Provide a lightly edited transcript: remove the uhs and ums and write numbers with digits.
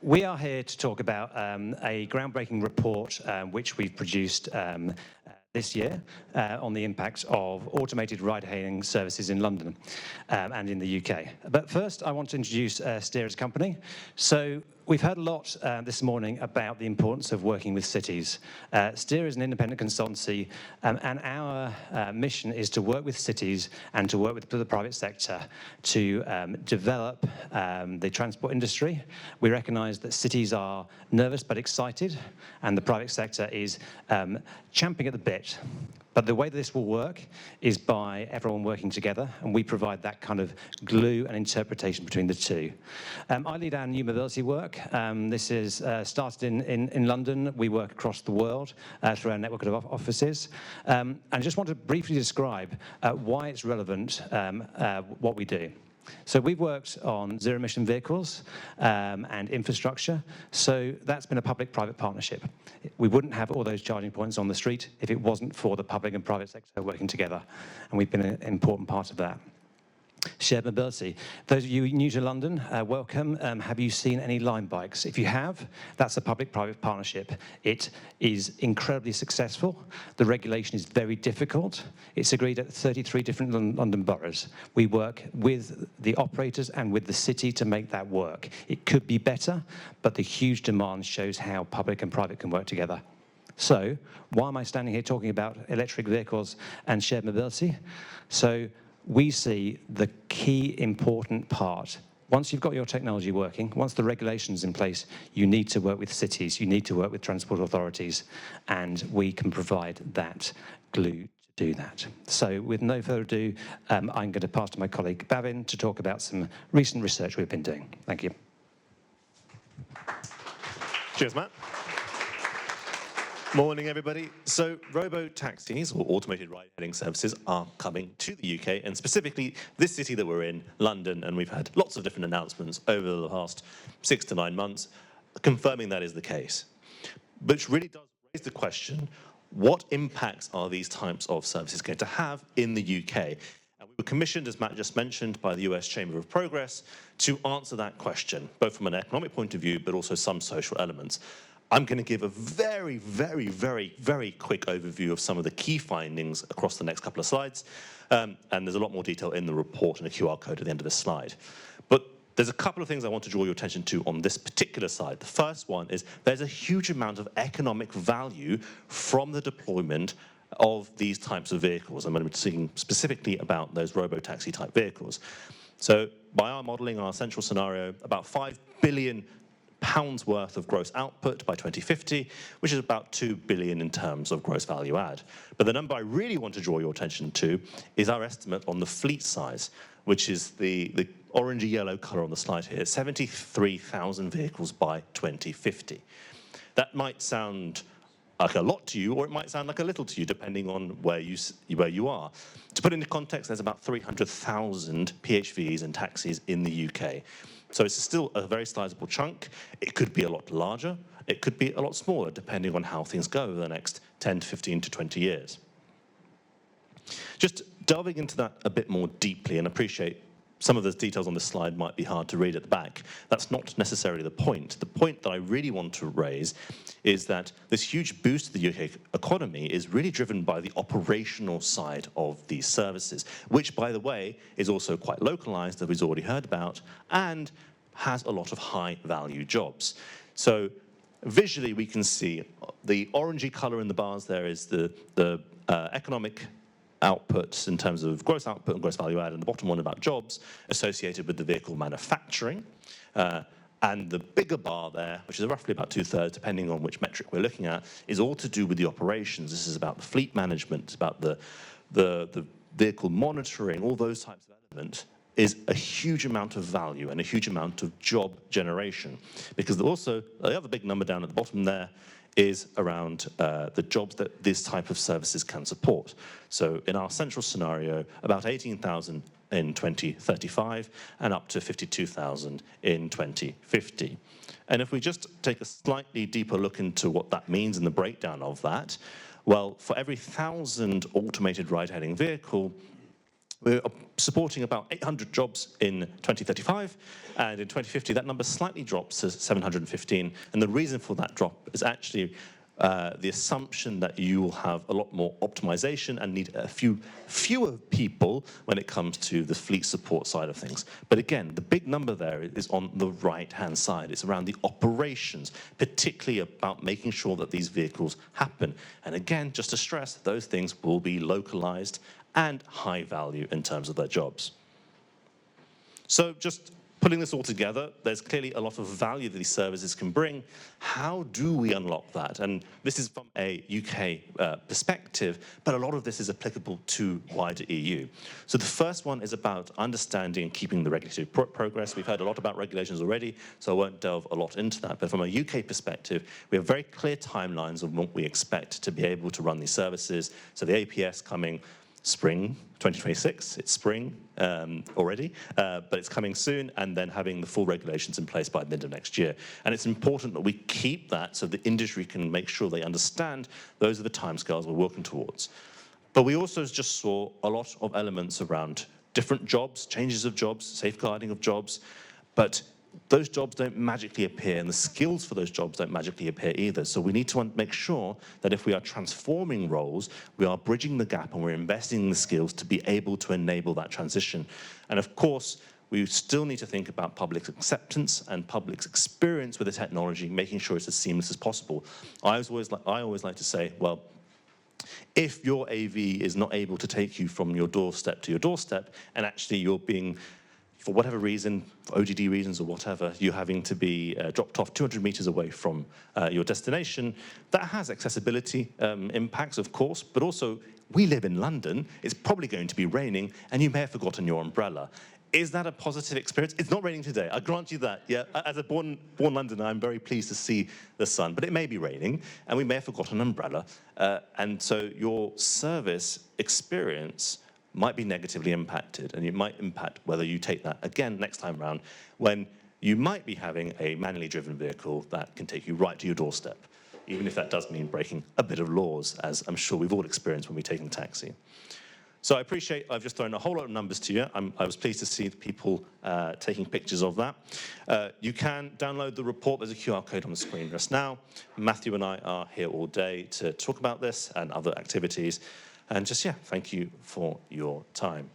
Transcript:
We are here to talk about a groundbreaking report which we've produced this year on the impact of automated ride-hailing services in London and in the UK. But first, I want to introduce Steer as a company. So we've heard a lot this morning about the importance of working with cities. Steer is an independent consultancy, and our mission is to work with cities and to work with the private sector to develop the transport industry. We recognise that cities are nervous but excited, and the private sector is champing at the bit. But the way that this will work is by everyone working together, and we provide that kind of glue and interpretation between the two. I lead our new mobility work. This is started in London. We work across the world through our network of offices. And I just want to briefly describe why it's relevant, what we do. So we've worked on zero-emission vehicles and infrastructure, so that's been a public-private partnership. We wouldn't have all those charging points on the street if it wasn't for the public and private sector working together, and we've been an important part of that. Shared mobility. Those of you new to London, welcome. Have you seen any Lime bikes? If you have, that's a public-private partnership. It is incredibly successful. The regulation is very difficult. It's agreed at 33 different London boroughs. We work with the operators and with the city to make that work. It could be better, but the huge demand shows how public and private can work together. So, why am I standing here talking about electric vehicles and shared mobility? So, we see the key important part. Once you've got your technology working, once the regulation's in place, you need to work with cities, you need to work with transport authorities, and we can provide that glue to do that. So with no further ado, I'm going to pass to my colleague Bhavin to talk about some recent research we've been doing. Thank you. Cheers, Matt. Morning, everybody. So robo-taxis, or automated ride-hailing services, are coming to the UK, and specifically this city that we're in, London, and we've had lots of different announcements over the past 6 to 9 months confirming that is the case. Which really does raise the question, what impacts are these types of services going to have in the UK? And we were commissioned, as Matt just mentioned, by the US Chamber of Progress to answer that question, both from an economic point of view, but also some social elements. I'm going to give a very, very, very, very quick overview of some of the key findings across the next couple of slides. And there's a lot more detail in the report and a QR code at the end of this slide. But there's a couple of things I want to draw your attention to on this particular slide. The first one is there's a huge amount of economic value from the deployment of these types of vehicles. I'm going to be speaking specifically about those robo-taxi type vehicles. So by our modeling, our central scenario, about £5 billion worth of gross output by 2050, which is about 2 billion in terms of gross value add. But the number I really want to draw your attention to is our estimate on the fleet size, which is the orangey yellow color on the slide here, 73,000 vehicles by 2050. That might sound like a lot to you, or it might sound like a little to you, depending on where you are. To put into context, there's about 300,000 PHVs and taxis in the UK. So it's still a very sizable chunk. It could be a lot larger. It could be a lot smaller, depending on how things go over the next 10 to 15 to 20 years. Just delving into that a bit more deeply, and appreciate some of those details on this slide might be hard to read at the back. That's not necessarily the point. The point that I really want to raise is that this huge boost to the UK economy is really driven by the operational side of these services, which, by the way, is also quite localized, as we've already heard about, and has a lot of high-value jobs. So visually, we can see the orangey color in the bars there is the economic outputs in terms of gross output and gross value add, and the bottom one about jobs associated with the vehicle manufacturing. And the bigger bar there, which is roughly about 2/3, depending on which metric we're looking at, is all to do with the operations. This is about the fleet management, it's about the vehicle monitoring, all those types of elements, is a huge amount of value and a huge amount of job generation. Because also, the other big number down at the bottom there is around the jobs that this type of services can support. So in our central scenario, about 18,000 in 2035 and up to 52,000 in 2050. And if we just take a slightly deeper look into what that means and the breakdown of that, well, for every 1,000 automated ride-hailing vehicle, We're supporting about 800 jobs in 2035, and in 2050 that number slightly drops to 715. And the reason for that drop is actually the assumption that you will have a lot more optimization and need fewer people when it comes to the fleet support side of things. But again, the big number there is on the right-hand side. It's around the operations, particularly about making sure that these vehicles happen. And again, just to stress, those things will be localized and high value in terms of their jobs. So just putting this all together, there's clearly a lot of value that these services can bring. How do we unlock that? And this is from a UK perspective, but a lot of this is applicable to wider EU. So the first one is about understanding and keeping the regulatory progress. We've heard a lot about regulations already, so I won't delve a lot into that. But from a UK perspective, we have very clear timelines of what we expect to be able to run these services. So the APS coming spring 2026, it's spring already, but it's coming soon, and then having the full regulations in place by the end of next year. And it's important that we keep that so the industry can make sure they understand those are the timescales we're working towards. But we also just saw a lot of elements around different jobs, changes of jobs, safeguarding of jobs, but those jobs don't magically appear, and the skills for those jobs don't magically appear either. So we need to make sure that if we are transforming roles, we are bridging the gap and we're investing in the skills to be able to enable that transition. And of course, we still need to think about public acceptance and public's experience with the technology, making sure it's as seamless as possible. I always like to say, well, if your AV is not able to take you from your doorstep to your doorstep, and actually you're being, for whatever reason, for OGD reasons or whatever, you're having to be dropped off 200 meters away from your destination, that has accessibility impacts, of course, but also we live in London, it's probably going to be raining, and you may have forgotten your umbrella. Is that a positive experience? It's not raining today, I grant you that. Yeah, as a born Londoner, I'm very pleased to see the sun, but it may be raining, and we may have forgotten an umbrella, and so your service experience might be negatively impacted, and it might impact whether you take that again next time round, when you might be having a manually driven vehicle that can take you right to your doorstep, even if that does mean breaking a bit of laws, as I'm sure we've all experienced when we take a taxi. So I appreciate I've just thrown a whole lot of numbers to you. I was pleased to see people taking pictures of that. You can download the report. There's a QR code on the screen just now. Matthew and I are here all day to talk about this and other activities. And just, yeah, thank you for your time.